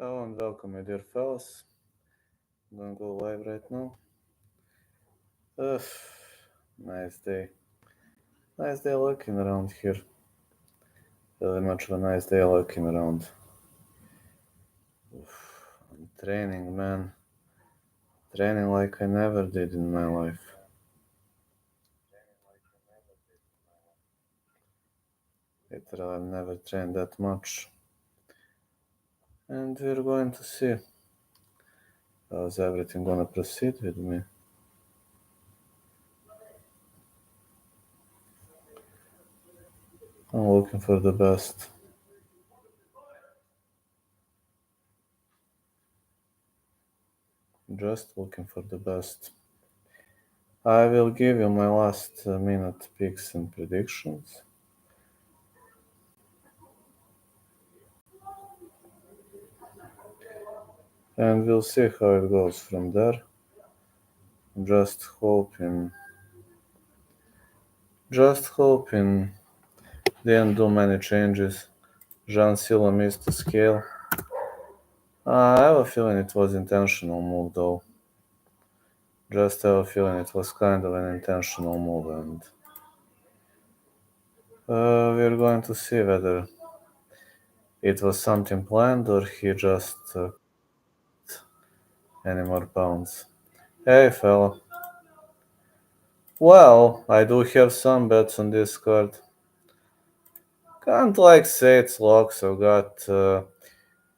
Hello and welcome, my dear fellas. I'm gonna go live right now. Nice day. Nice day looking around here. Really much of a nice day looking around. I'm training, man. Training like I never did in my life. Literally, I've never trained that much. And we're going to see how's everything gonna proceed with me. I'm looking for the best. Just looking for the best. I will give you my last minute picks and predictions. And we'll see how it goes from there. Just hoping didn't do many changes. Jean Silla missed the scale. I have a feeling it was intentional move though. Just have a feeling it was kind of an intentional move, and we're going to see whether it was something planned or he just any more pounds. Hey fella. Well, I do have some bets on this card. Can't like say it's locks. I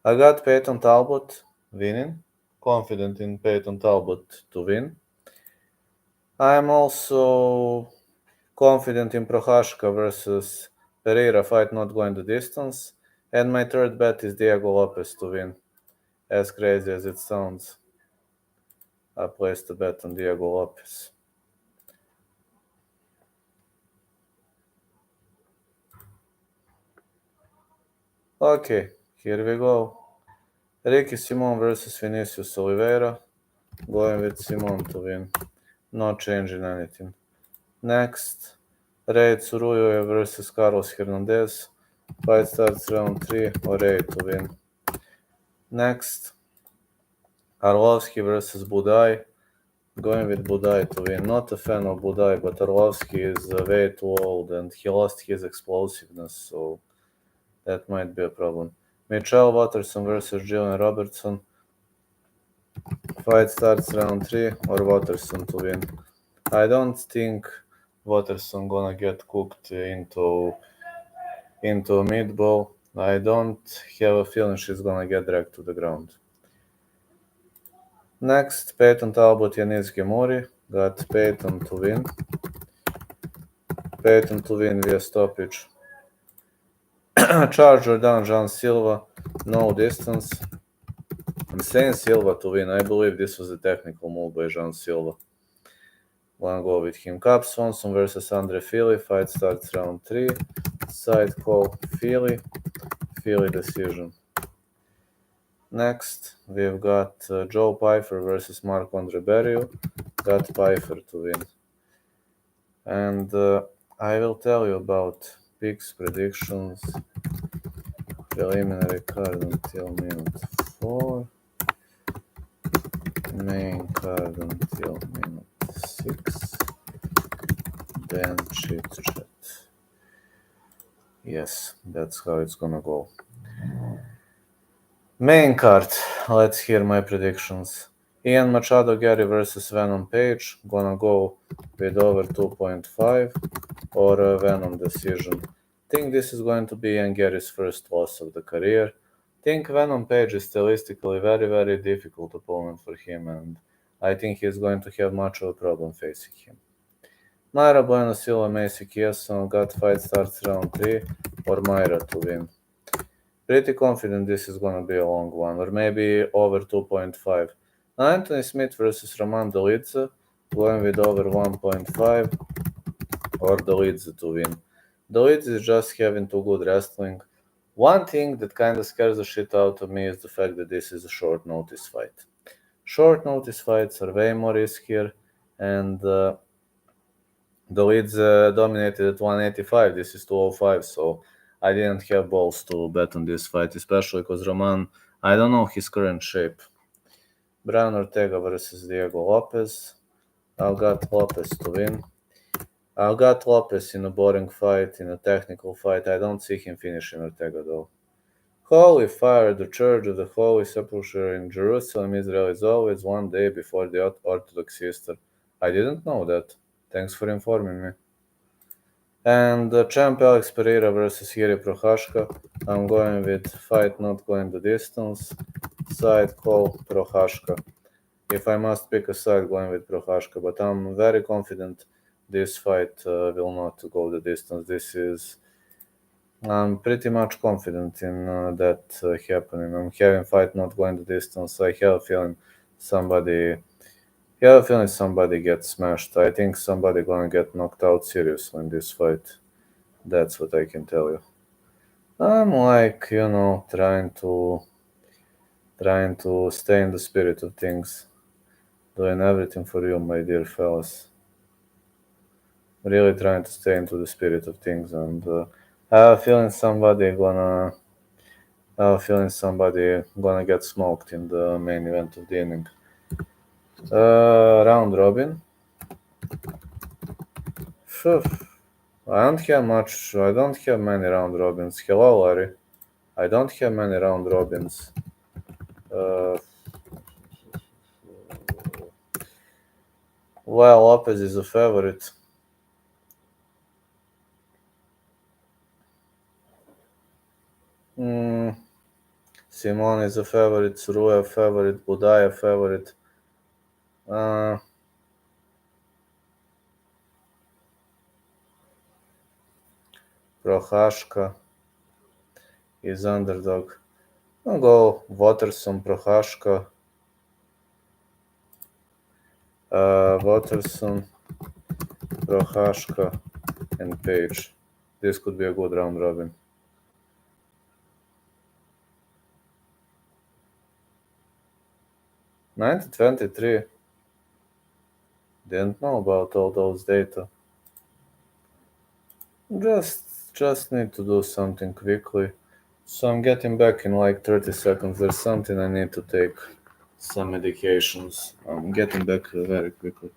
got Peyton Talbot winning. Confident in Peyton Talbot to win. I'm also confident in Prochazka versus Pereira fight not going the distance. And my third bet is Diego Lopez to win. As crazy as it sounds, I placed a bet on Diego Lopez. Okay, here we go. Ricky Simon versus Vinicius Oliveira. Going with Simon to win. Not changing anything. Next, Ray Tsuruyo versus Carlos Hernandez. Fight starts round 3 or Ray to win. Next, Arlovsky versus Budaj. Going with Budaj to win. Not a fan of Budaj, but Arlovsky is way too old and he lost his explosiveness, so that might be a problem. Michelle Watterson versus Jillian Robertson. Fight starts round 3 or Watterson to win. I don't think Watterson gonna get cooked into a meatball. I don't have a feeling she's gonna get dragged to the ground. Next, Peyton Talbot, Yanis Gemori. Got Peyton to win. Peyton to win via stoppage. Charles Jordan, Jean Silva, no distance. I'm saying Silva to win. I believe this was a technical move by Jean Silva. Wanna go with him. Cap Swanson versus Andre Fili. Fight starts round 3. Side call Fili. Fili decision. Next, we've got Joe Pyfer versus Marc-Andre Berrio. Got Pyfer to win. And I will tell you about picks, predictions, preliminary card until minute 4, main card until minute 6, then Chit Chat. Yes, that's how it's gonna go. Main card, let's hear my predictions. Ian Machado Gary versus Venom Page, gonna go with over 2.5 or a Venom decision. Think this is going to be Ian Gary's first loss of the career. Think Venom Page is stylistically very, very difficult opponent for him, and I think he's going to have much of a problem facing him. Myra Bueno Silva Macy Kieson got fight starts round 3 or Myra to win. Pretty confident this is gonna be a long one, or maybe over 2.5. Anthony Smith versus Roman Dolidze, going with over 1.5 or Dolidze to win. Dolidze is just having too good wrestling. One thing that kind of scares the shit out of me is the fact that this is a short notice fight. Short notice fights are way more riskier, and Dolidze dominated at 185. This is 205, so I didn't have balls to bet on this fight, especially because Roman, I don't know his current shape. Brian Ortega versus Diego Lopez. I've got Lopez to win. I've got Lopez in a boring fight, in a technical fight. I don't see him finishing Ortega though. Holy fire, the Church of the Holy Sepulchre in Jerusalem, Israel is always one day before the Orthodox Easter. I didn't know that. Thanks for informing me. And champ Alex Pereira versus Yuri Prochazka. I'm going with fight not going the distance. Side call Prochazka. If I must pick a side, going with Prochazka, but I'm very confident this fight will not go the distance. I'm pretty much confident in that happening. I'm having fight not going the distance. I have a feeling somebody gets smashed. I think somebody gonna get knocked out seriously in this fight. That's what I can tell you. I'm like, trying to stay in the spirit of things. Doing everything for you, my dear fellas. Really trying to stay into the spirit of things, and I have a feeling somebody gonna get smoked in the main event of the inning. Round robin. Phew. I don't have many round robins. Hello, Larry. I don't have many round robins. Well, Lopez is a favorite. Simon is a favorite. Suruev favorite. Budaya favorite. Prochazka is underdog. I'll go Watterson, Prochazka. Watterson, Prochazka, and Page. This could be a good round robin. 90-23. Didn't know about all those data. Just need to do something quickly. So I'm getting back in like 30 seconds. There's something I need to take. Some medications. I'm getting back very quickly.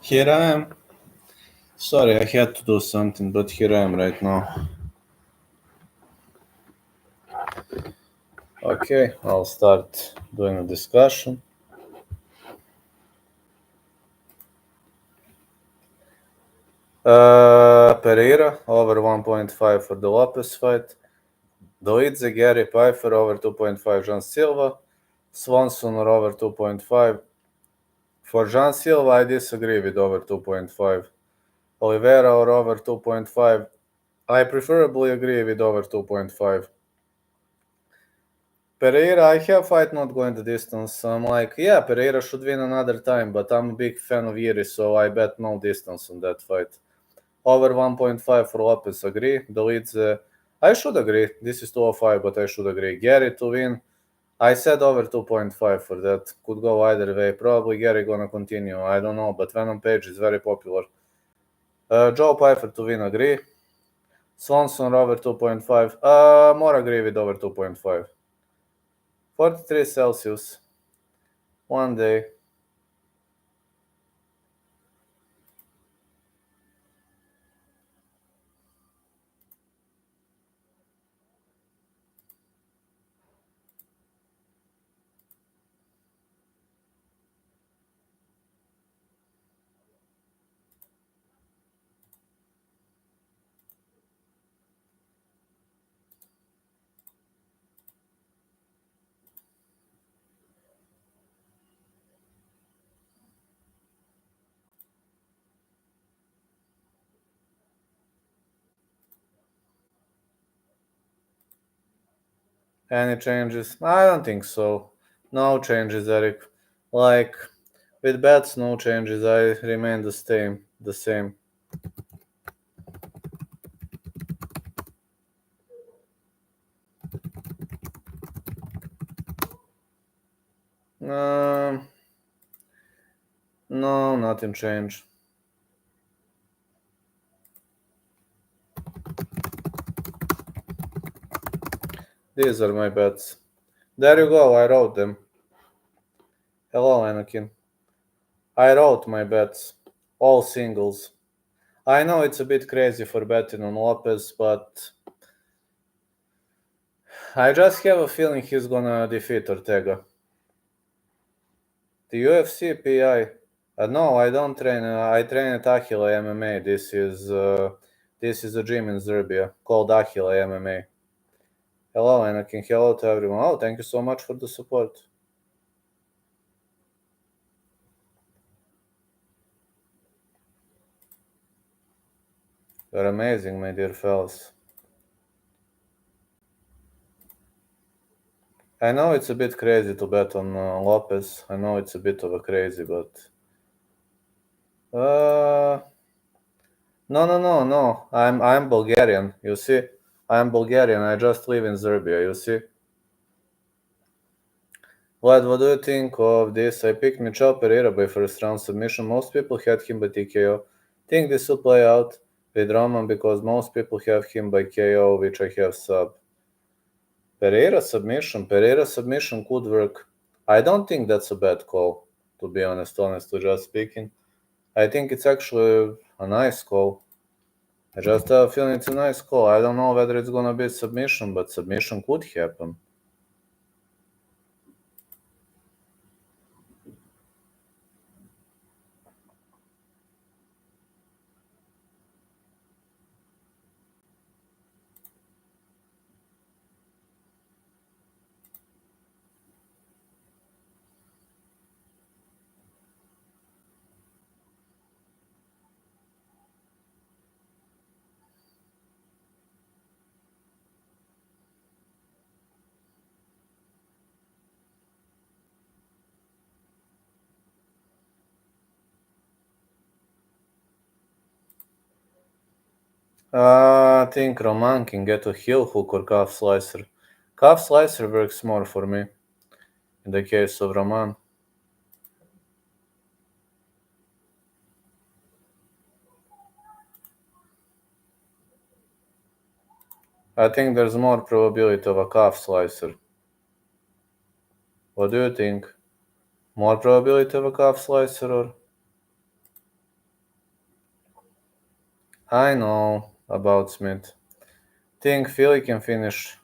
Here I am. Sorry, I had to do something, but here I am right now. Okay, I'll start doing a discussion. Pereira over 1.5 for the Lopez fight. Dolidze, Gary Pfeiffer over 2.5 Jean Silva. Swanson or over 2.5. For Jean Silva, I disagree with over 2.5. Oliveira or over 2.5. I preferably agree with over 2.5. Pereira, I have fight not going the distance. I'm like, yeah, Pereira should win another time, but I'm a big fan of Yuri, so I bet no distance on that fight. Over 1.5 for Lopez, agree. Dolidze, I should agree. This is 205, but I should agree. Gary to win. I said over 2.5 for that. Could go either way. Probably Gary gonna continue. I don't know, but Venom Page is very popular. Joe Pfeiffer to win, agree. Swanson over 2.5. More agree with over 2.5. 43 Celsius. 1 day. Any changes? I don't think so. No changes, Eric. Like, with bets, no changes. I remain the same. The same. No, nothing changed. These are my bets. There you go, I wrote them. Hello, Anakin. I wrote my bets. All singles. I know it's a bit crazy for betting on Lopez, but I just have a feeling he's gonna defeat Ortega. The UFC PI. No, I don't train. I train at Ahila MMA. This is a gym in Serbia called Ahila MMA. Hello, Anakin. Hello to everyone. Oh, thank you so much for the support. You're amazing, my dear fellas. I know it's a bit crazy to bet on Lopez. I know it's a bit of a crazy, but no. I'm Bulgarian. You see, I'm Bulgarian. I just live in Serbia. You see. Vlad, what do you think of this? I picked Michel Pereira by first round submission. Most people had him by TKO. Think this will play out with Roman because most people have him by KO, which I have sub. Pereira submission could work. I don't think that's a bad call, to be honestly just speaking. I think it's actually a nice call. I just have a feeling it's a nice call. I don't know whether it's gonna be submission, but submission could happen. I think Roman can get a heel hook or calf slicer. Calf slicer works more for me in the case of Roman. I think there's more probability of a calf slicer. What do you think? More probability of a calf slicer or? I know about Smith. Think Philly can finish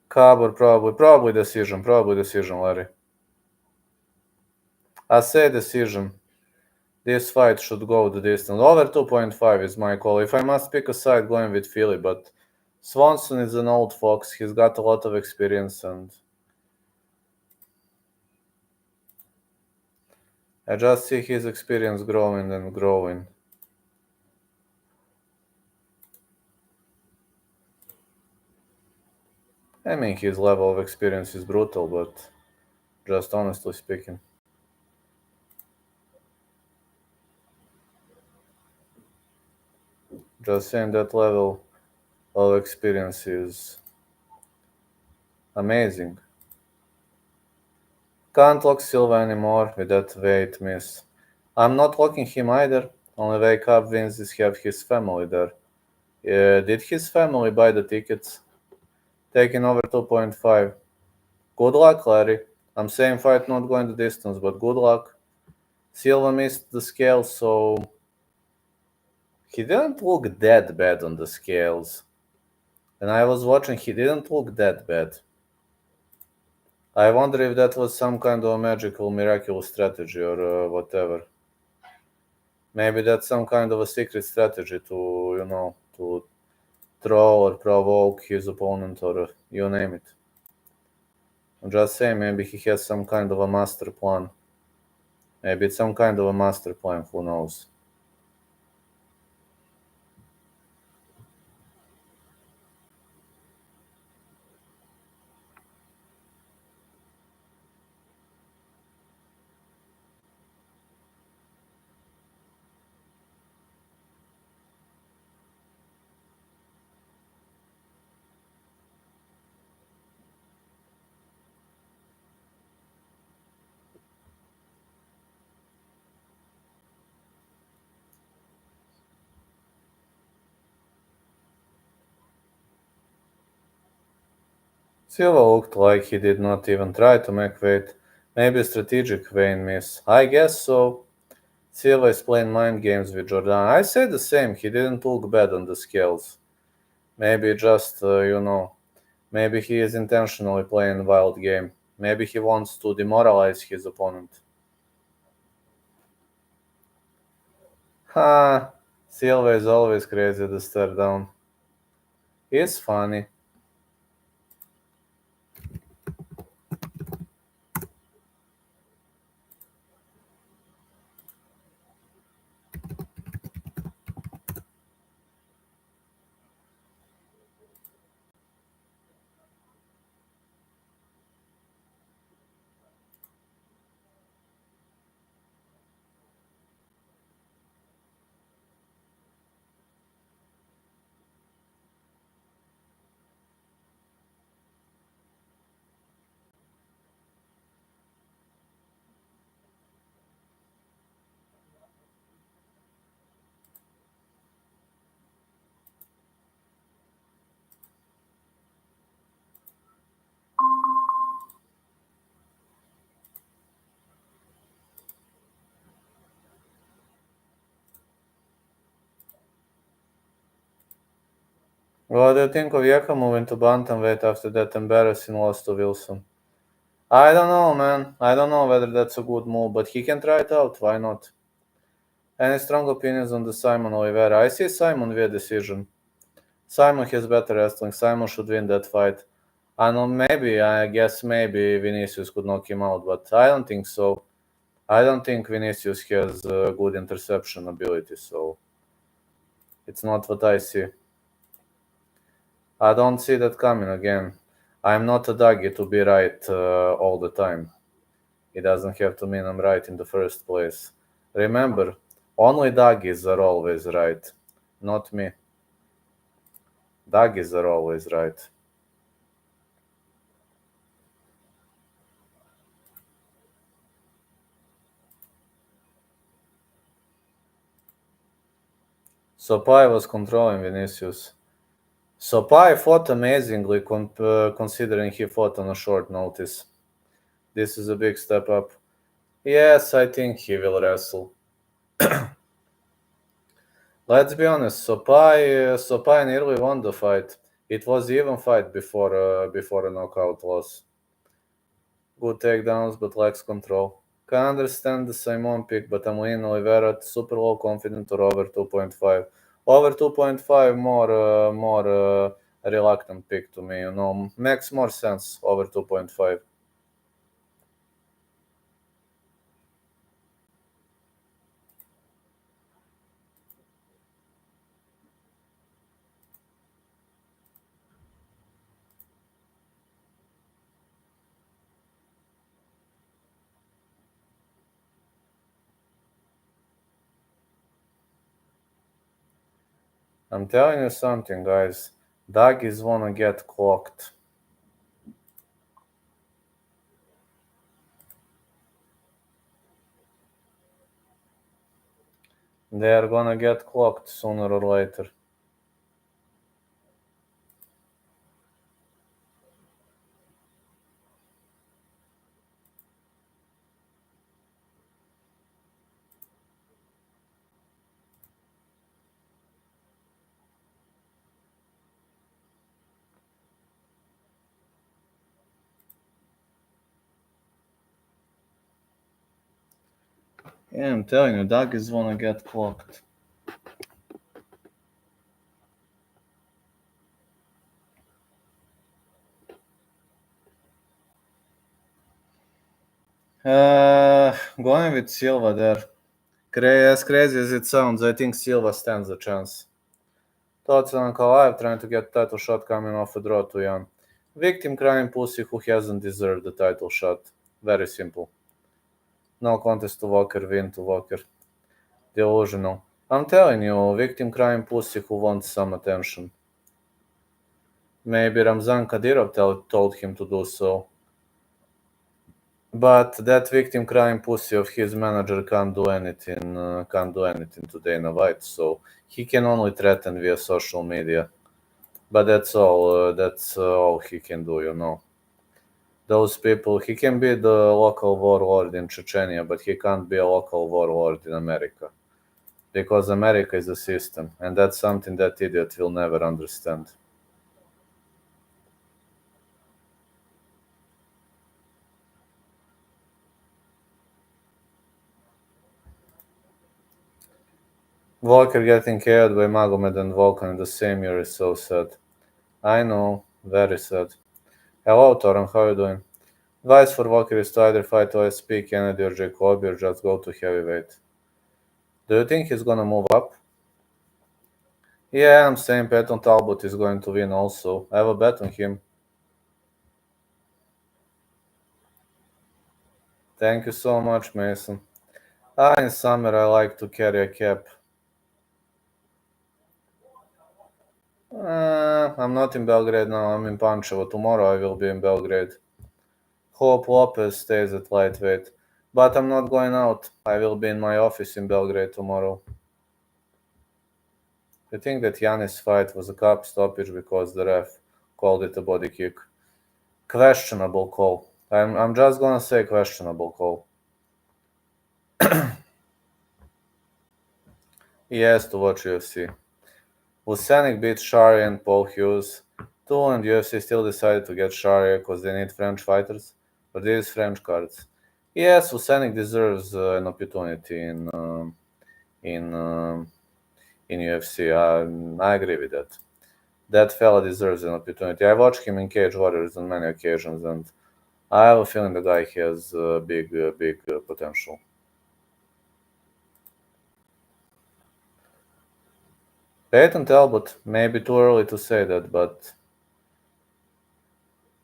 Cobb or probably decision, Larry. I say decision. This fight should go the distance. Over 2.5 is my call. If I must pick a side, going with Philly, but Swanson is an old fox. He's got a lot of experience, and I just see his experience growing and growing. I mean, his level of experience is brutal, but just honestly speaking. Just saying that level of experience is amazing. Can't lock Silva anymore with that weight miss. I'm not locking him either. Only Wake Up wins is have his family there. Did his family buy the tickets? Taking over 2.5. Good luck, Larry. I'm saying fight not going the distance, but good luck. Silva missed the scales, so he didn't look that bad on the scales. And I was watching, he didn't look that bad. I wonder if that was some kind of a magical, miraculous strategy or whatever. Maybe that's some kind of a secret strategy to troll or provoke his opponent or you name it. I'm just saying, maybe he has some kind of a master plan. Maybe it's some kind of a master plan, who knows. Silva looked like he did not even try to make weight. Maybe a strategic vein miss. I guess so. Silva is playing mind games with Jordan. I say the same. He didn't look bad on the scales. Maybe just, maybe he is intentionally playing a wild game. Maybe he wants to demoralize his opponent. Ha! Silva is always crazy to stare down. He's funny. What do you think of Yeka moving to bantamweight after that embarrassing loss to Wilson? I don't know, man. I don't know whether that's a good move, but he can try it out. Why not? Any strong opinions on the Simon Oliveira? I see Simon via decision. Simon has better wrestling. Simon should win that fight. I know maybe, I guess maybe Vinicius could knock him out, but I don't think so. I don't think Vinicius has good interception ability, so it's not what I see. I don't see that coming again. I'm not a doggy to be right all the time. It doesn't have to mean I'm right in the first place. Remember, only doggies are always right, not me. Doggies are always right. Sopai was controlling Vinicius. Sopai fought amazingly considering he fought on a short notice. This is a big step up. Yes, I think he will wrestle. Let's be honest, Sopai nearly won the fight. It was an even fight before a knockout loss. Good takedowns, but lacks control. Can understand the Simon pick, but I'm leaning Oliveira super low confident or over 2.5. Over 2.5 more reluctant pick to me. Makes more sense over 2.5. I'm telling you something, guys. Doggies wanna get clocked. They are gonna get clocked sooner or later. Yeah, I'm telling you, Doug is gonna get clocked. Going with Silva there. As crazy as it sounds, I think Silva stands a chance. Thoughts on Kalaev trying to get title shot coming off a draw to Jan. Victim crying pussy who hasn't deserved the title shot. Very simple. No contest to Walker, win to Walker. Delusional. I'm telling you, victim crying pussy who wants some attention. Maybe Ramzan Kadyrov told him to do so. But that victim crying pussy of his manager can't do anything to Dana White, so he can only threaten via social media. But that's all he can do, you know. Those people, he can be the local warlord in Chechnya, but he can't be a local warlord in America. Because America is a system, and that's something that idiot will never understand. Walker getting KO'd by Magomed and Volkan in the same year is so sad. I know, very sad. Hello, Toran, how you doing? Advice for Walker is to either fight OSP, Kennedy, or Jacoby, or just go to heavyweight. Do you think he's gonna move up? Yeah, I'm saying Patton Talbot is going to win also. I have a bet on him. Thank you so much, Mason. In summer I like to carry a cap. I'm not in Belgrade now, I'm in Pančevo. Tomorrow I will be in Belgrade. Hope Lopez stays at lightweight. But I'm not going out. I will be in my office in Belgrade tomorrow. I think that Yanis' fight was a cup stoppage because the ref called it a body kick. Questionable call. I'm just gonna say questionable call. He has to watch UFC. Vucenic beat Shari and Paul Hughes. Two and UFC still decided to get Shari because they need French fighters. But these French cards. Yes, Vucenic deserves an opportunity in UFC. I agree with that. That fella deserves an opportunity. I watched him in Cage Warriors on many occasions, and I have a feeling the guy has big potential. Peyton Talbot, maybe too early to say that, but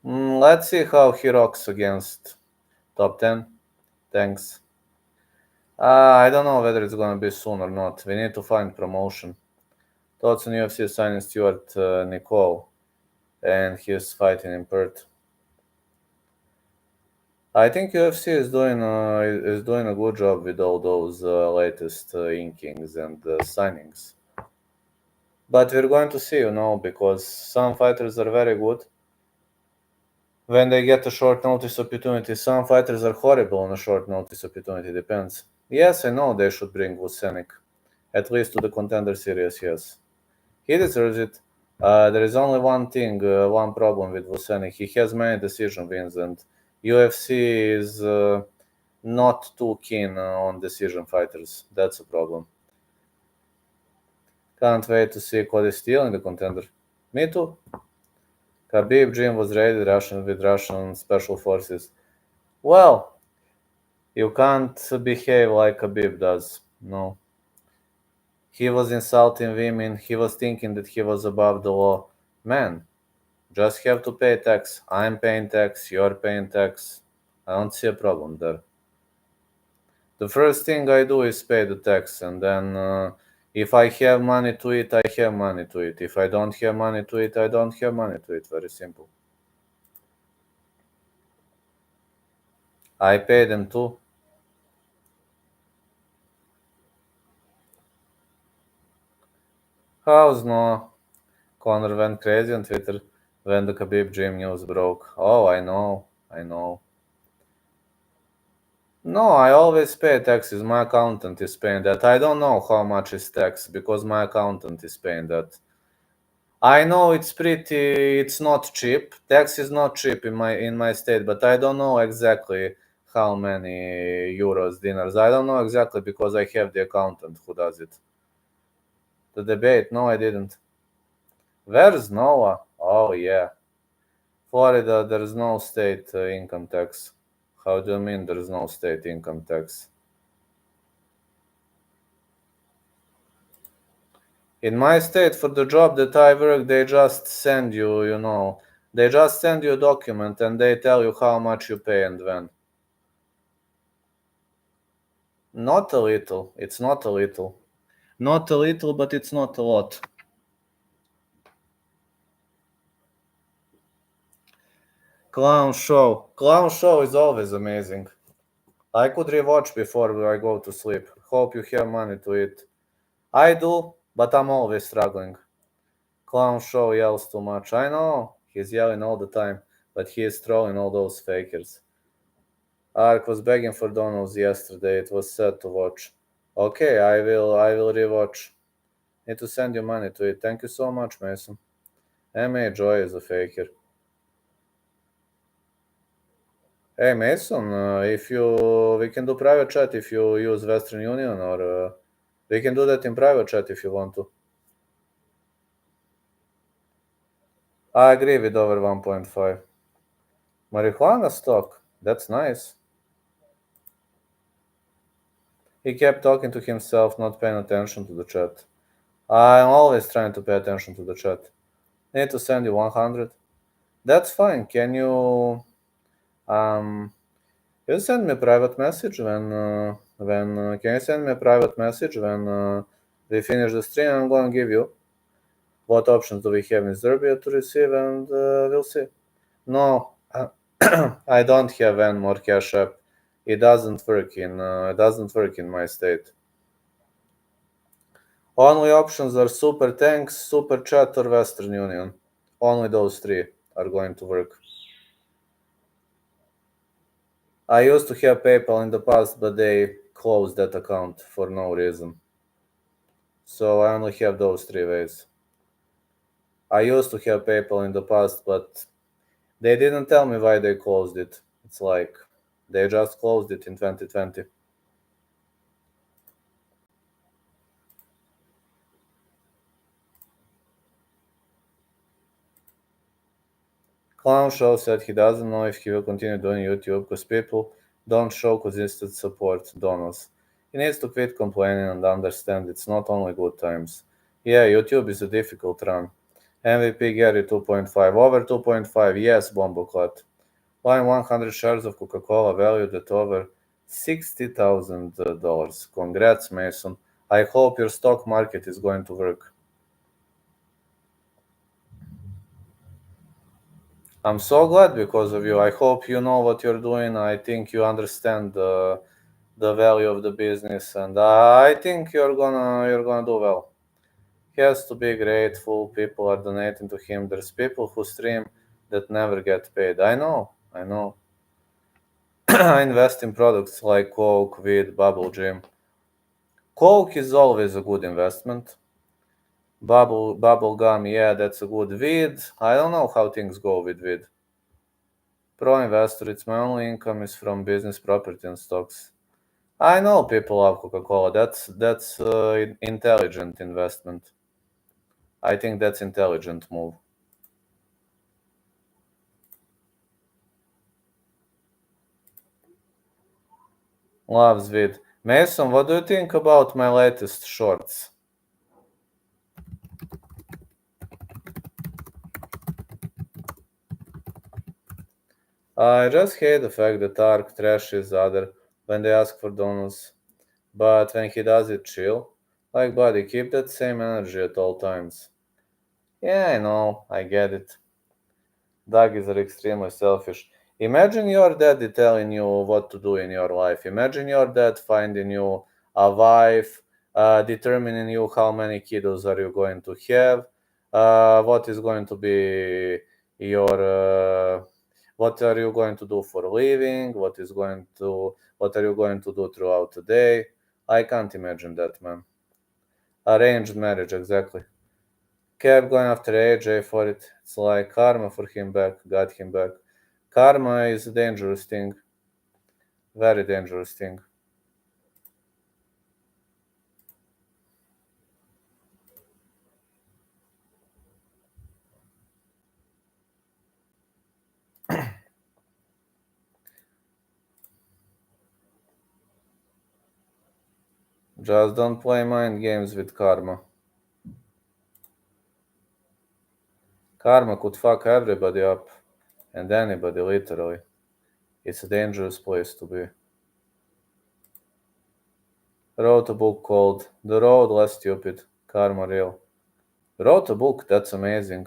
let's see how he rocks against top 10. Thanks. I don't know whether it's gonna be soon or not. We need to find promotion. Thoughts on UFC signing Stuart Nicole and his fighting in Perth. I think UFC is doing a good job with all those latest inkings and signings. But we're going to see, you know, because some fighters are very good when they get a short notice opportunity. Some fighters are horrible on a short notice opportunity. Depends. Yes, I know they should bring Vucenic, at least to the contender series. Yes, he deserves it. There is only one thing, one problem with Vucenic. He has many decision wins, and UFC is not too keen on decision fighters. That's a problem. Can't wait to see Cody Steele in the contender. Me too. Khabib gym was raided with Russian special forces. Well, you can't behave like Khabib does. No. He was insulting women. He was thinking that he was above the law. Man, just have to pay tax. I'm paying tax. You're paying tax. I don't see a problem there. The first thing I do is pay the tax, and then if I have money to eat, I have money to eat. If I don't have money to eat, I don't have money to eat. Very simple. I pay them too. How's no? Conor went crazy on Twitter when the Khabib dream news broke. Oh, I know. No, I always pay taxes. My accountant is paying that. I don't know how much is tax because my accountant is paying that. I know it's not cheap. Tax is not cheap in my state, but I don't know exactly how many euros dinars. I don't know exactly because I have the accountant who does it. The debate? No, I didn't. Where's Noah? Oh yeah, Florida. There's no state income tax. How do you mean there's no state income tax? In my state, for the job that I work, they just send you, they just send you a document and they tell you how much you pay and when. Not a little. It's not a little. Not a little, but it's not a lot. Clown show. Clown show is always amazing. I could rewatch before I go to sleep. Hope you have money to eat. I do, but I'm always struggling. Clown show yells too much. I know. He's yelling all the time, but he is trolling all those fakers. Ark was begging for donos yesterday. It was sad to watch. Okay, I will rewatch. Need to send you money to it. Thank you so much, Mason. MA Joy is a faker. Hey Mason, if we can do private chat if you use Western Union, or we can do that in private chat if you want to. I agree with over 1.5. Marijuana stock, that's nice. He kept talking to himself, not paying attention to the chat. I'm always trying to pay attention to the chat. Need to send you 100. That's fine. Um you send me a private message when can you send me a private message when we finish the stream? I'm going to give you what options do we have in Serbia to receive, and we'll see. No, I don't have any more Cash App. It doesn't work in my state. Only options are Super Thanks, Super Chat, or Western Union. Only those three are going to work. I used to have PayPal in the past, but they closed that account for no reason. So I only have those three ways. I used to have PayPal in the past, but they didn't tell me why they closed it. It's like they just closed it in 2020. Clown Show said he doesn't know if he will continue doing YouTube because people don't show consistent support donors. He needs to quit complaining and understand it's not only good times. Yeah, YouTube is a difficult run. MVP Gary 2.5, over 2.5, yes, Bomboclat. Buying 100 shares of Coca-Cola valued at over $60,000. Congrats, Mason. I hope your stock market is going to work. I'm so glad because of you. I hope you know what you're doing. I think you understand the value of the business, and I think you're gonna do well. He has to be grateful. People are donating to him. There's people who stream that never get paid. I know. I invest in products like Coke, weed, Bubble Gym. Coke is always a good investment. Bubble gum, yeah, that's a good weed. I don't know how things go with weed. Pro investor, it's my only income is from business, property, and stocks. I know people love Coca-Cola. That's intelligent investment. I think that's intelligent move. Loves weed. Mason, what do you think about my latest shorts? I just hate the fact that Ark trashes other when they ask for donuts, but when he does it chill. Like, buddy, keep that same energy at all times. Yeah, I know, I get it. Doggies are extremely selfish. Imagine your daddy telling you what to do in your life. Imagine your dad finding you a wife, determining you how many kiddos are you going to have, what is going to be your what are you going to do for a living, what are you going to do throughout the day. I can't imagine that, man. Arranged marriage, exactly. Kept going after AJ for it. It's like karma for him back, got him back. Karma is a dangerous thing. Very dangerous thing. Just don't play mind games with karma. Karma could fuck everybody up. And anybody, literally. It's a dangerous place to be. Wrote a book called The Road Less Stupid, Karma Real. Wrote a book, that's amazing.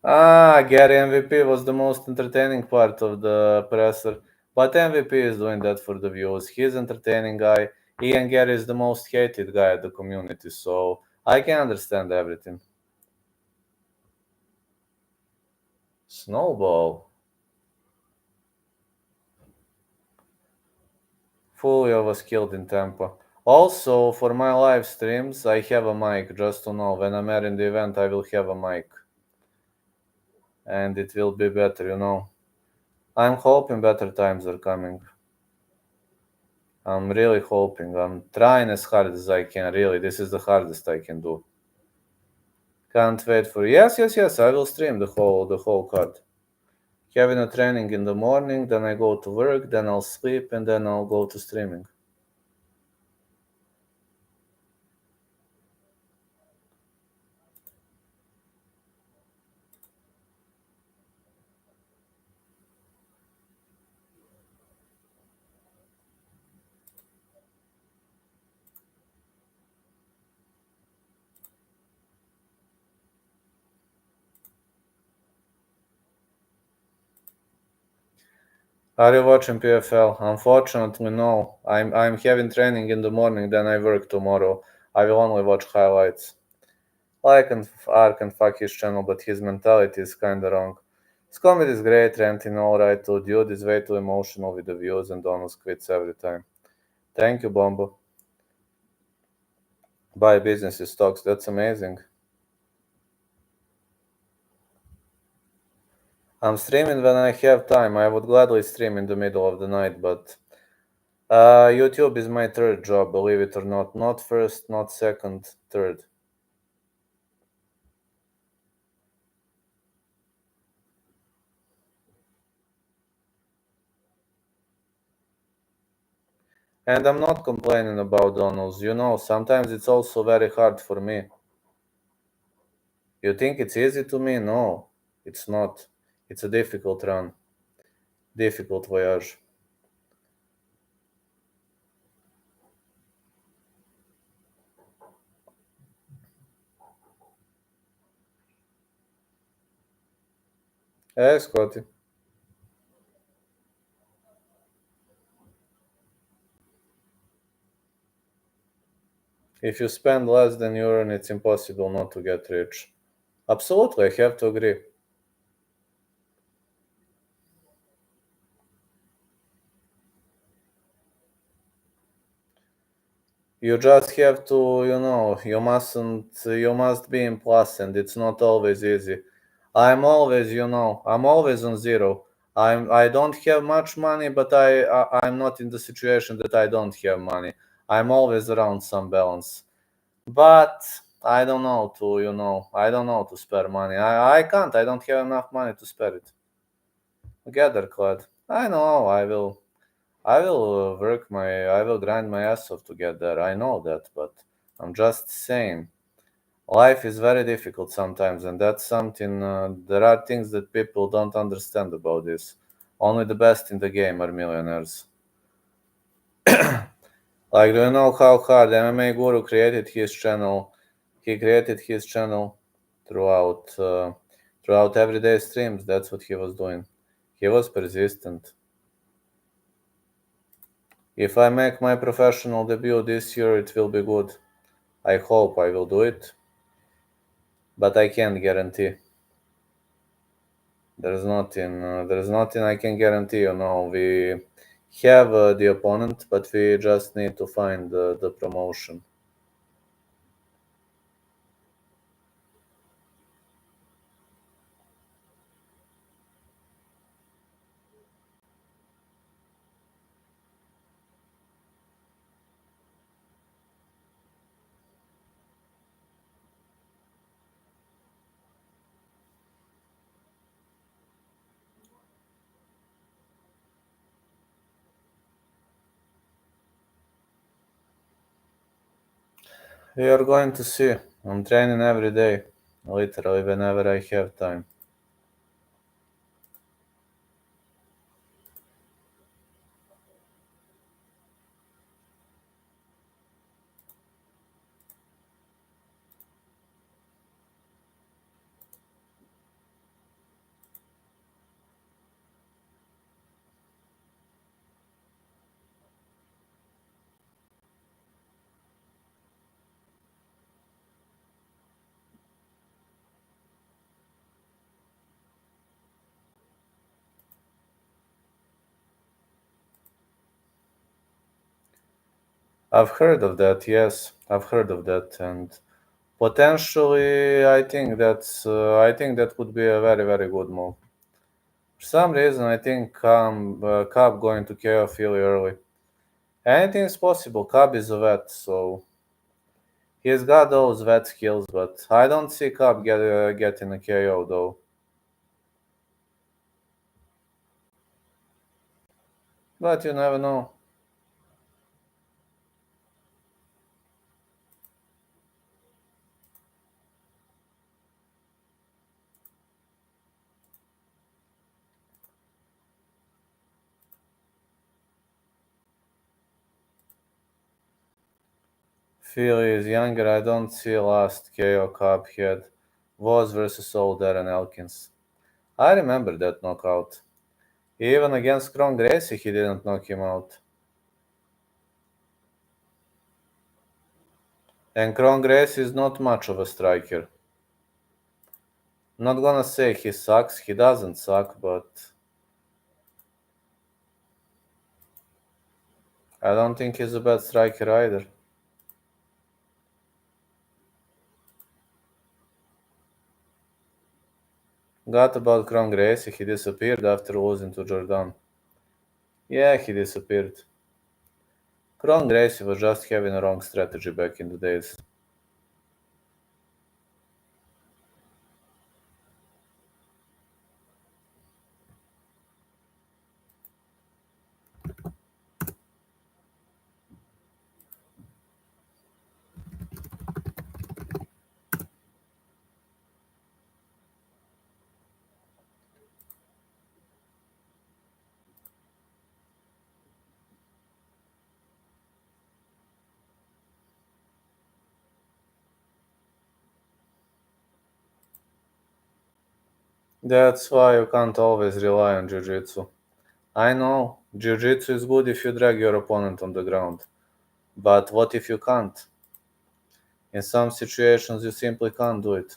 Gary MVP was the most entertaining part of the presser. But MVP is doing that for the views. He's an entertaining guy. Ian Gary is the most hated guy at the community, so I can understand everything. Snowball. Fulvio was killed in Tampa. Also, for my live streams, I have a mic, just to know. When I'm in the event, I will have a mic. And it will be better, I'm hoping better times are coming. I'm really hoping. I'm trying as hard as I can, really. This is the hardest I can do. Can't wait for... Yes, I will stream the whole card. Having a training in the morning, then I go to work, then I'll sleep, and then I'll go to streaming. Are you watching PFL? Unfortunately, no. I'm having training in the morning, then I work tomorrow. I will only watch highlights. Like and Ark can fuck his channel, but his mentality is kinda wrong. His comedy is great, ranting alright too. Dude is way too emotional with the views and almost quits every time. Thank you, Bombo. Buy business stocks, that's amazing. I'm streaming when I have time. I would gladly stream in the middle of the night, but YouTube is my third job, believe it or not. Not first, not second, third. And I'm not complaining about Donald's. Sometimes it's also very hard for me. You think it's easy to me? No, it's not. It's a difficult run. Difficult voyage. Hey, Scotty. If you spend less than you earn, it's impossible not to get rich. Absolutely, I have to agree. You just have to, you must be in plus, and it's not always easy. I'm always on zero. I don't have much money, but I'm not in the situation that I don't have money. I'm always around some balance. But I don't know to spare money. I can't. I don't have enough money to spare it. Gather, Claude. I know. I will I will grind my ass off to get there. I know that, but I'm just saying, life is very difficult sometimes, and that's something. There are things that people don't understand about this. Only the best in the game are millionaires. Like, do you know how hard MMA Guru created his channel? He created his channel throughout everyday streams. That's what he was doing. He was persistent. If I make my professional debut this year, it will be good. I hope I will do it, but I can't guarantee. There's nothing I can guarantee. We have the opponent, but we just need to find the promotion. We are going to see. I'm training every day, literally whenever I have time. I've heard of that, yes, I've heard of that, and potentially I think that would be a very very good move. For some reason, I think Cobb going to KO fairly early. Anything is possible. Cobb is a vet, so he's got those vet skills, but I don't see Cobb getting a KO though. But you never know. Philly is younger. I don't see last KO Cobb had was versus old Darren Elkins. I remember that knockout. Even against Kron Gracie, he didn't knock him out. And Kron Gracie is not much of a striker. Not gonna say he sucks. He doesn't suck, but I don't think he's a bad striker either. Got about Kron Gracie, he disappeared after losing to Jordan. Yeah, he disappeared. Kron Gracie was just having a wrong strategy back in the days. That's why you can't always rely on Jiu-Jitsu. I know, Jiu-Jitsu is good if you drag your opponent on the ground. But what if you can't? In some situations you simply can't do it.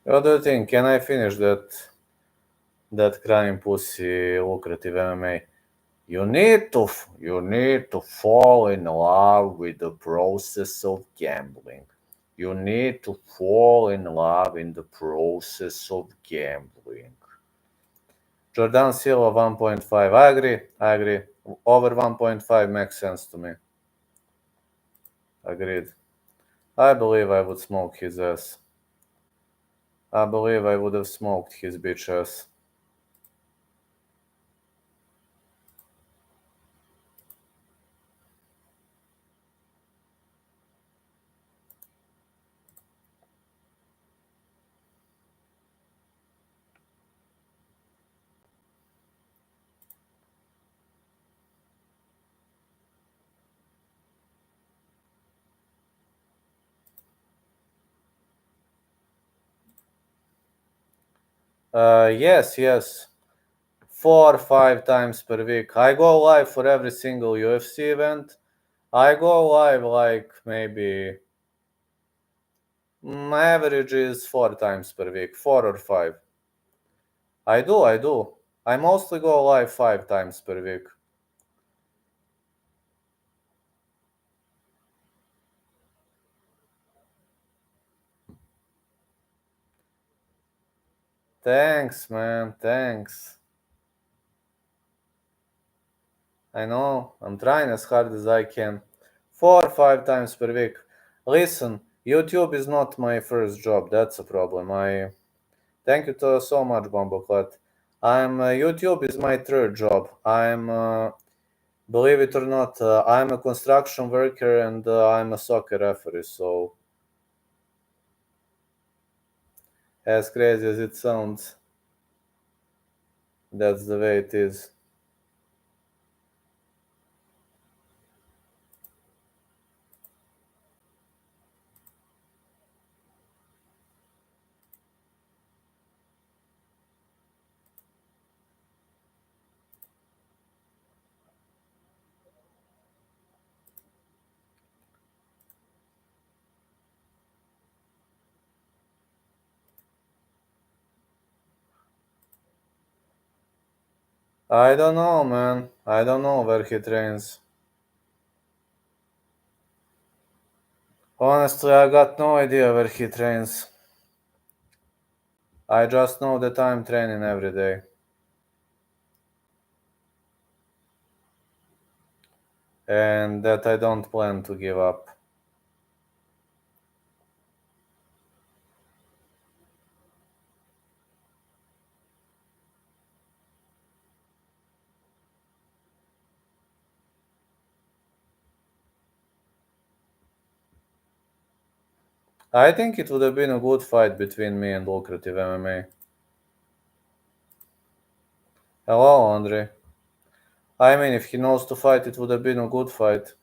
What do you think? Can I finish that crying pussy lucrative MMA? You need to fall in love with the process of gambling. You need to fall in love in the process of gambling. Jordan Silva 1.5. I agree. I agree. Over 1.5 makes sense to me. Agreed. I believe I would smoke his ass. I believe I would have smoked his bitch ass. Yes. 4 or 5 times per week. I go live for every single UFC event. I go live like maybe my average is 4 times per week, 4 or 5. I do. I mostly go live 5 times per week. Thanks, man. Thanks. I know. I'm trying as hard as I can. 4 or 5 times per week. Listen, YouTube is not my first job. That's a problem. Thank you so much, Bomboclat. YouTube is my third job. Believe it or not, I'm a construction worker and I'm a soccer referee. So, as crazy as it sounds, that's the way it is. I don't know, man. I don't know where he trains. Honestly, I got no idea where he trains. I just know that I'm training every day. And that I don't plan to give up. I think it would have been a good fight between me and Lucrative MMA. Hello, Andre. I mean, if he knows to fight, it would have been a good fight.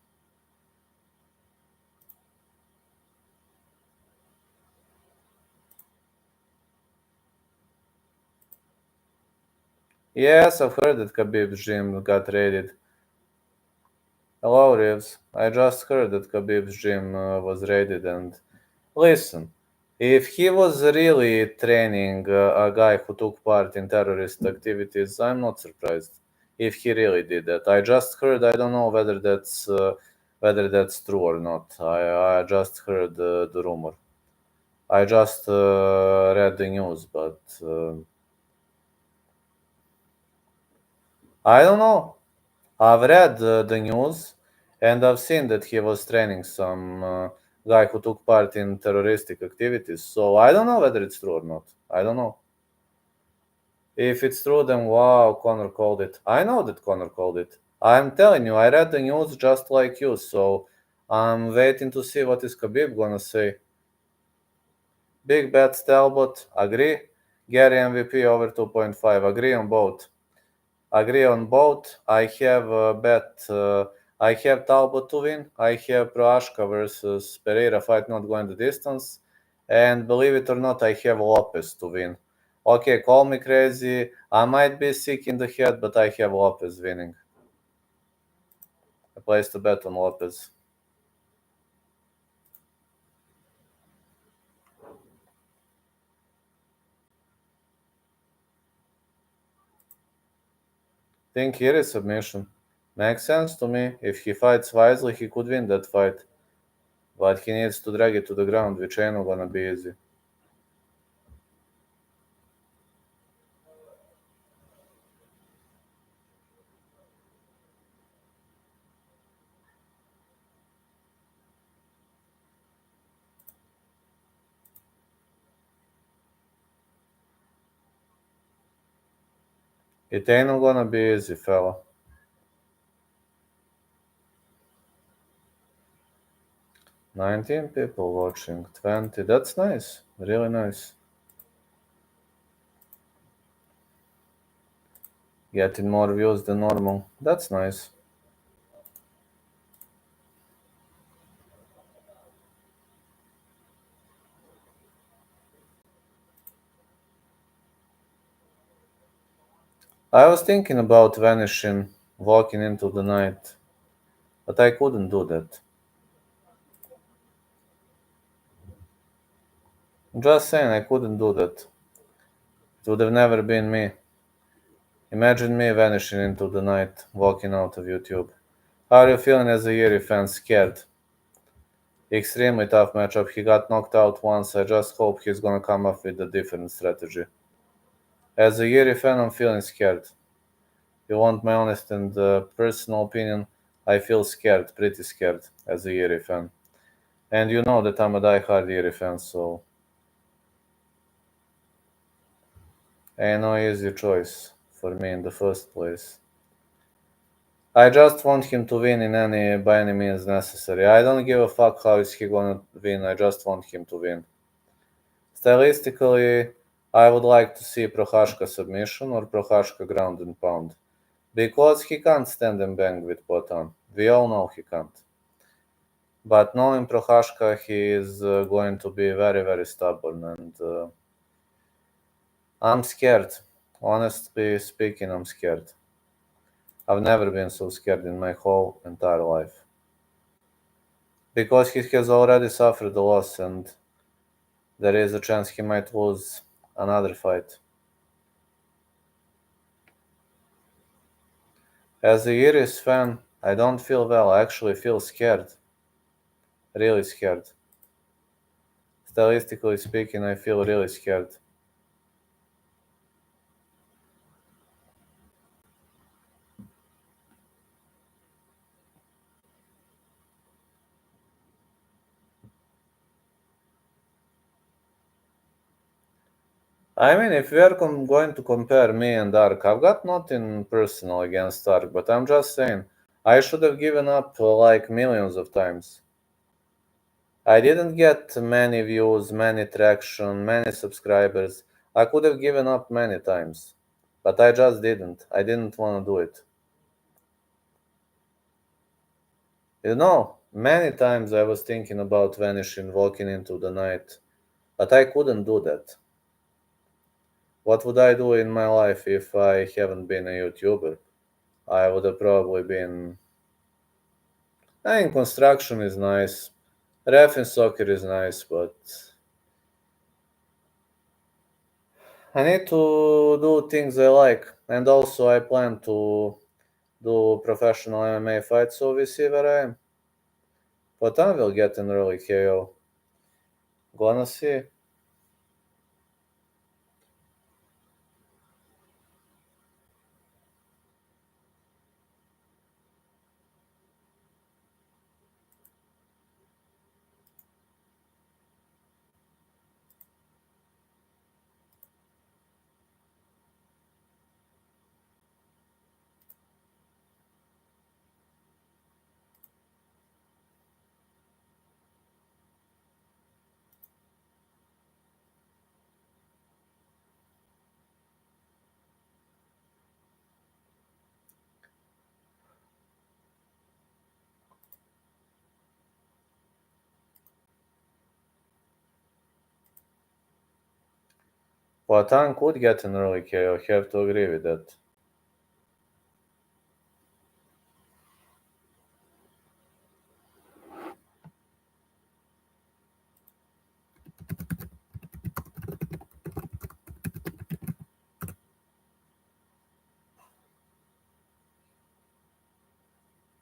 Yes, I've heard that Khabib's gym got raided. Hello, Reeves. I just heard that Khabib's gym was raided, and listen, if he was really training a guy who took part in terrorist activities, I'm not surprised if he really did that. I just heard. I don't know whether that's true or not. I just heard the rumor. I just read the news, but I don't know. I've read the news and I've seen that he was training some guy who took part in terroristic activities. So I don't know whether it's true or not. I don't know. If it's true, then wow, Connor called it. I know that Connor called it. I'm telling you, I read the news just like you. So I'm waiting to see what is Khabib gonna say. Big bet Talbot, agree. Gary MVP over 2.5, agree on both. Agree on both. I have a bet. I have Talbot to win. I have Prochazka versus Pereira fight not going the distance. And believe it or not, I have Lopez to win. Okay, call me crazy. I might be sick in the head, but I have Lopez winning. I placed a bet on Lopez. Think here is submission. Makes sense to me. If he fights wisely, he could win that fight. But he needs to drag it to the ground, which ain't gonna be easy. It ain't gonna be easy, fella. 19 people watching, 20. That's nice. Really nice. Getting more views than normal. That's nice. I was thinking about vanishing, walking into the night, but I couldn't do that. Just saying, I couldn't do that. It would have never been me. Imagine me vanishing into the night, walking out of YouTube. How are you feeling as a Yeri fan? Scared. Extremely tough matchup. He got knocked out once. I just hope he's gonna come up with a different strategy. As a Yeri fan, I'm feeling scared. You want my honest and personal opinion? I feel scared, pretty scared, as a Yeri fan. And you know that I'm a die-hard Yeri fan, so ain't no easy choice for me in the first place. I just want him to win by any means necessary. I don't give a fuck how is he gonna win. I just want him to win. Stylistically, I would like to see Prochazka submission or Prochazka ground and pound. Because he can't stand and bang with Potan. We all know he can't. But knowing Prochazka, he is going to be very, very stubborn. And I'm scared. Honestly speaking, I'm scared. I've never been so scared in my whole entire life. Because he has already suffered a loss and there is a chance he might lose another fight. As a Iris fan, I don't feel well. I actually feel scared. Really scared. Stylistically speaking, I feel really scared. I mean, if we are going to compare me and Dark, I've got nothing personal against Dark, but I'm just saying, I should have given up like millions of times. I didn't get many views, many traction, many subscribers. I could have given up many times, but I just didn't. I didn't want to do it. You know, many times I was thinking about vanishing, walking into the night, but I couldn't do that. What would I do in my life if I haven't been a YouTuber? I would have probably been. I think construction is nice. Ref in soccer is nice, but I need to do things I like. And also, I plan to do professional MMA fights, so we see where I am. But I will get an early KO. Gonna see. Watan could get an early KO, have to agree with that.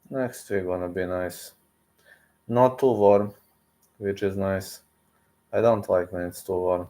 Next week gonna be nice. Not too warm, which is nice. I don't like when it's too warm.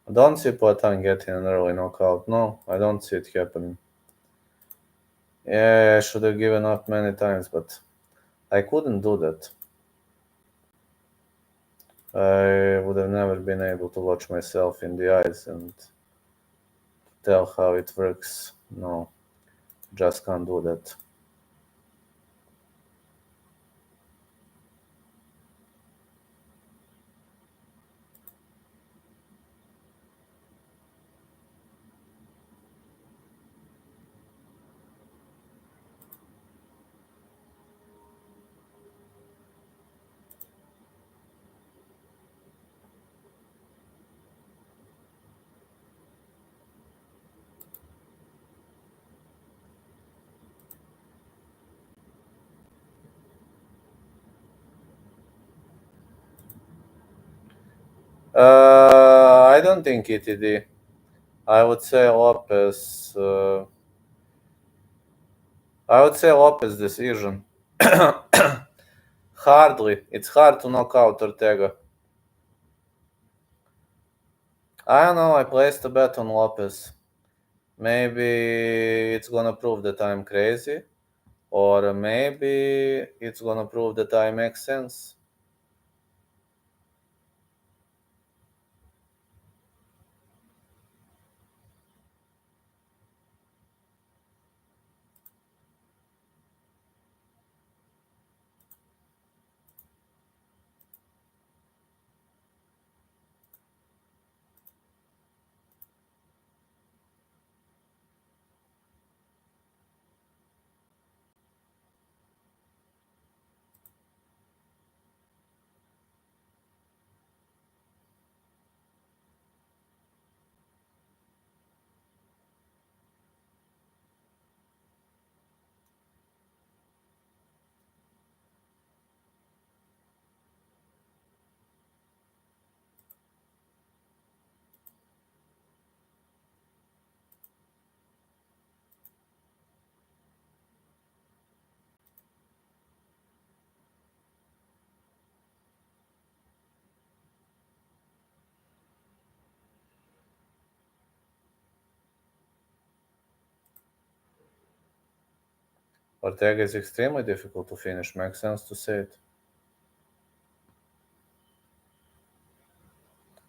I don't see Poatan getting an early knockout. No, I don't see it happening. Yeah, I should have given up many times, but I couldn't do that. I would have never been able to watch myself in the eyes and tell how it works. No, just can't do that. I don't think ETD. I would say Lopez. I would say Lopez decision. Hardly. It's hard to knock out Ortega. I don't know. I placed a bet on Lopez. Maybe it's gonna prove that I'm crazy, or maybe it's gonna prove that I make sense. Ortega is extremely difficult to finish. Makes sense to say it.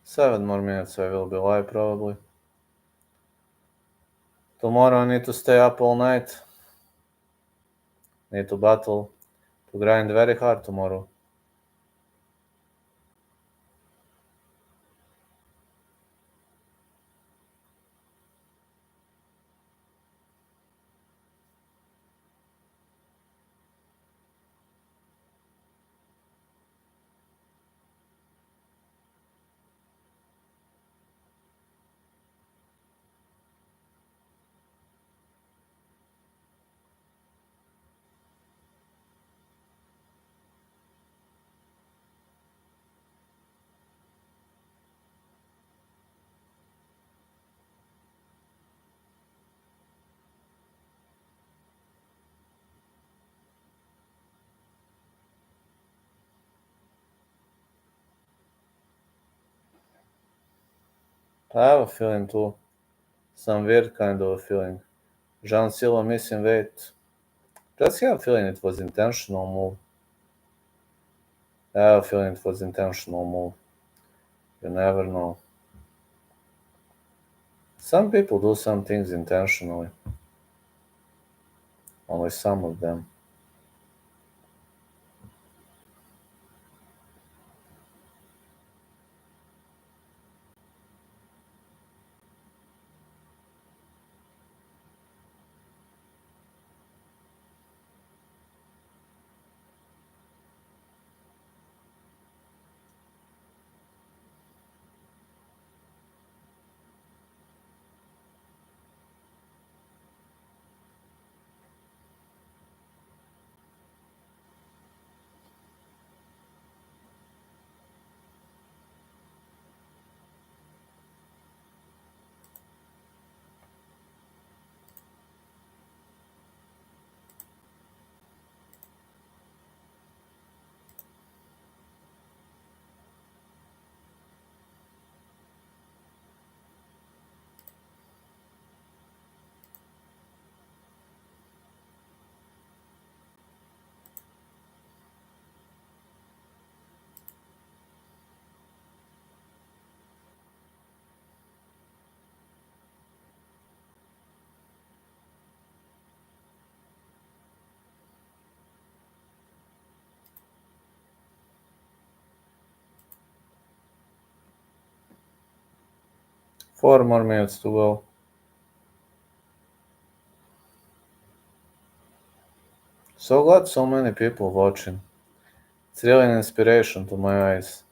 7 more minutes I will be live probably. Tomorrow I need to stay up all night. Need to battle, to grind very hard tomorrow. I have a feeling too. Some weird kind of a feeling. John Silva missing weight. Just have a feeling it was intentional move. I have a feeling it was intentional move. You never know. Some people do some things intentionally. Only some of them. 4 more minutes to go. So glad so many people watching. It's really an inspiration to my eyes.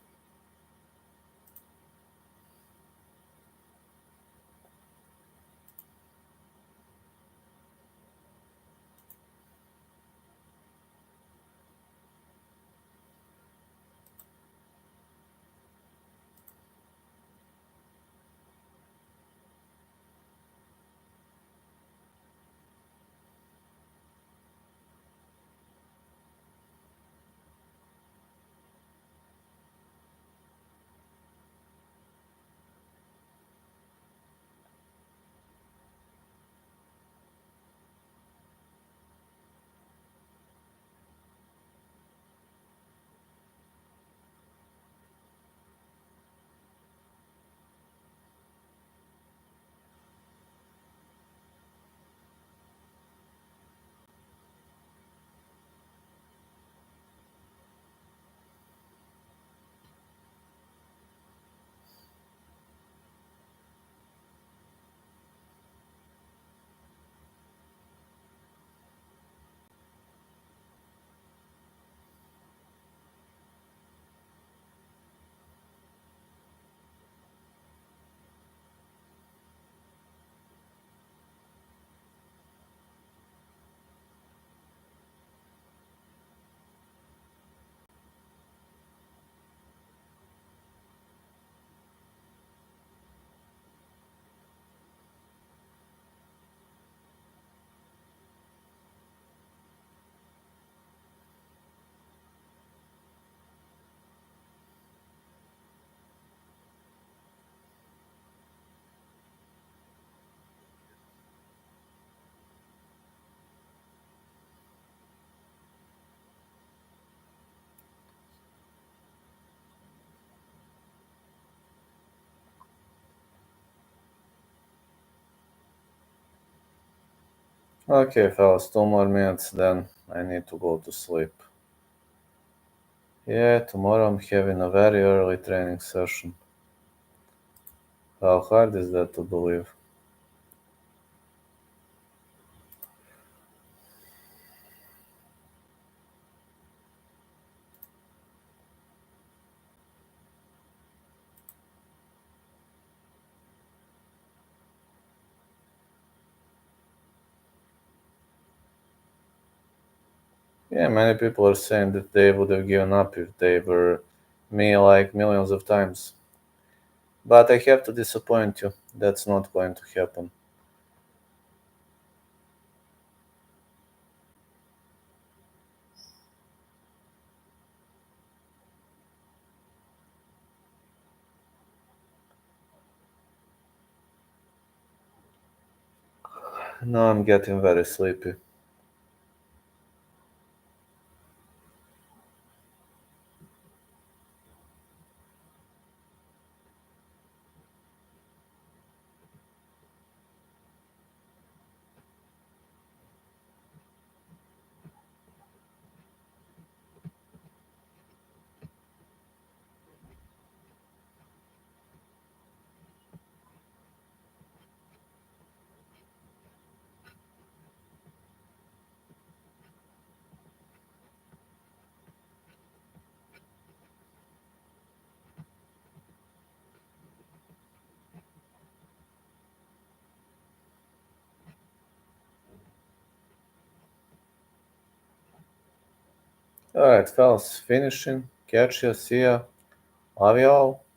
Okay, fellas, 2 more minutes, then I need to go to sleep. Yeah, tomorrow I'm having a very early training session. How hard is that to believe? Yeah, many people are saying that they would have given up if they were me like millions of times. But I have to disappoint you. That's not going to happen. Now I'm getting very sleepy. Alright, fellas, finishing. Catch ya, see ya. Love y'all.